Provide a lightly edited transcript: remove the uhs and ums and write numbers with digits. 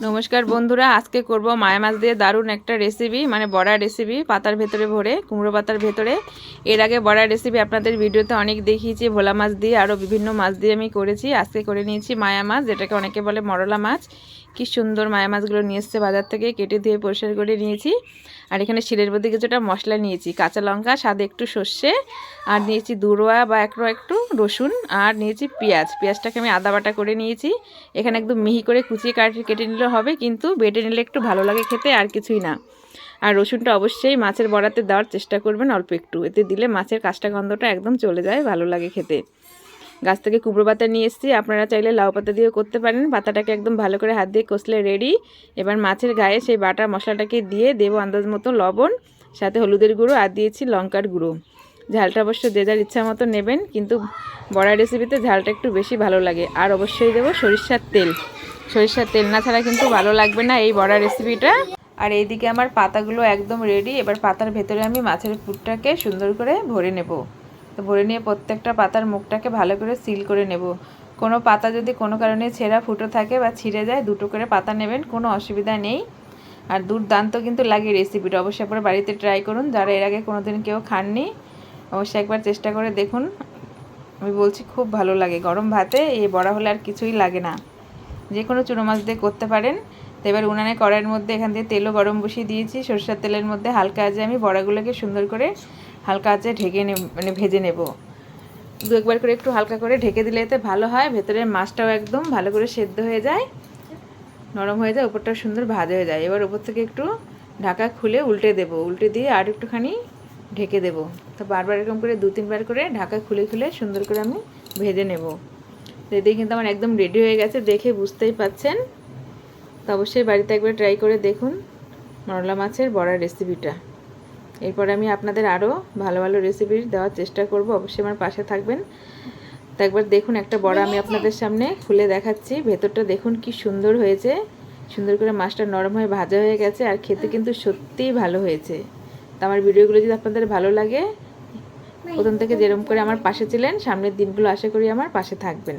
নমস্কার বন্ধুরা, আজকে করব মায়া মাছ দিয়ে দারুণ একটা রেসিপি, মানে বড়া রেসিপি পাতার ভেতরে ভরে, কুমড়ো পাতার ভেতরে। এর আগে বড়া রেসিপি আপনাদের ভিডিওতে অনেক দেখিয়েছি, ভোলা মাছ দিয়ে আরও বিভিন্ন মাছ দিয়ে আমি করেছি। আজকে করে নিয়েছি মায়া মাছ, যেটাকে অনেকে বলে মরলা মাছ। কি সুন্দর মায়া মাছগুলো নিয়ে এসছে বাজার থেকে, কেটে ধুয়ে পরিষ্কার করে নিয়েছি। আর এখানে শিলের মধ্যে কিছুটা মশলা নিয়েছি, কাঁচা লঙ্কা, স্বাদে একটু সর্ষে, আর নিয়েছি দুরোয়া বা একটু রসুন, আর নিয়েছি পেঁয়াজটাকে আমি আদা বাটা করে নিয়েছি। এখানে একদম মিহি করে কুচিয়ে কেটে নিলে হবে, কিন্তু বেটে নিলে একটু ভালো লাগে খেতে, আর কিছুই না। আর রসুনটা অবশ্যই মাছের বড়াতে দেওয়ার চেষ্টা করবেন, অল্প একটু, এতে দিলে মাছের কাঁচটা গন্ধটা একদম চলে যায়, ভালো লাগে খেতে। গাছ থেকে কুমড়ো পাতা নিয়ে এসেছি, আপনারা চাইলে লাউ পাতা দিয়েও করতে পারেন। পাতাটাকে একদম ভালো করে হাত দিয়ে কষলে রেডি। এবার মাছের গায়ে সেই বাটা মশলাটাকে দিয়ে দেবো আন্দাজ মতো লবণ, সাথে হলুদের গুঁড়ো, আর দিয়েছি লঙ্কার গুঁড়ো। ঝালটা অবশ্য যে যার ইচ্ছা মতো নেবেন, কিন্তু বড়া রেসিপিতে ঝালটা একটু বেশি ভালো লাগে। আর অবশ্যই দেবো সরিষার তেল না ছাড়া কিন্তু ভালো লাগবে না এই বড়া রেসিপিটা। আর এইদিকে আমার পাতাগুলো একদম রেডি। এবার পাতার ভেতরে আমি মাছের পুরটাকে সুন্দর করে ভরে নেব। তো ভরে নিয়ে প্রত্যেকটা পাতার মুখটাকে ভালো করে সিল করে নেব। কোনো পাতা যদি কোনো কারণে ছেঁড়া ফুটো থাকে বা ছিঁড়ে যায়, দুটো করে পাতা নেবেন, কোনো অসুবিধা নেই। আর দুর্দান্ত কিন্তু লাগে রেসিপিটা, অবশ্যই একবার বাড়িতে ট্রাই করুন। যারা এর আগে কোনো দিন কেউ খাননি, অবশ্যই একবার চেষ্টা করে দেখুন। আমি বলছি খুব ভালো লাগে, গরম ভাতে এই বড়া হলে আর কিছুই লাগে না। যে কোনো চুনো মাছ দিয়ে করতে পারেন। তো এবার উনানে কড়াইয়ের মধ্যে এখান থেকে তেলও গরম বসিয়ে দিয়েছি। সরষের তেলের মধ্যে হালকা আঁচে আমি বড়াগুলোকে সুন্দর করে হালকা আঁচে ঢেকে ভেজে নেব। দু একবার করে একটু হালকা করে ঢেকে দিলে এতে ভালো হয়, ভেতরের মাছটাও একদম ভালো করে সেদ্ধ হয়ে যায়, নরম হয়ে যায়, উপরটাও সুন্দর ভাজা হয়ে যায়। এবার উপর থেকে একটু ঢাকা খুলে উল্টে দেব, উল্টে দিয়ে আর একটুখানি ঢেকে দেব। তো বারবার এরকম করে 2-3 বার করে ঢাকা খুলে সুন্দর করে আমি ভেজে নেব। এদিকে কিন্তু আমার একদম রেডি হয়ে গেছে, দেখে বুঝতেই পাচ্ছেন। তো অবশ্যই বাড়িতে একবার ট্রাই করে দেখুন মরলা মাছের বড়া রেসিপিটা। এরপর আমি আপনাদের আরও ভালো ভালো রেসিপি দেওয়ার চেষ্টা করব, অবশ্যই আমার পাশে থাকবেন। তো একবার দেখুন, একটা বড়া আমি আপনাদের সামনে খুলে দেখাচ্ছি। ভেতরটা দেখুন কি সুন্দর হয়েছে, সুন্দর করে মাছটা নরম হয়ে ভাজা হয়ে গেছে, আর খেতে কিন্তু সত্যিই ভালো হয়েছে। তো আমার ভিডিওগুলো যদি আপনাদের ভালো লাগে, প্রথম থেকে যেরকম করে আমার পাশে ছিলেন, সামনের দিনগুলো আশা করি আমার পাশে থাকবেন।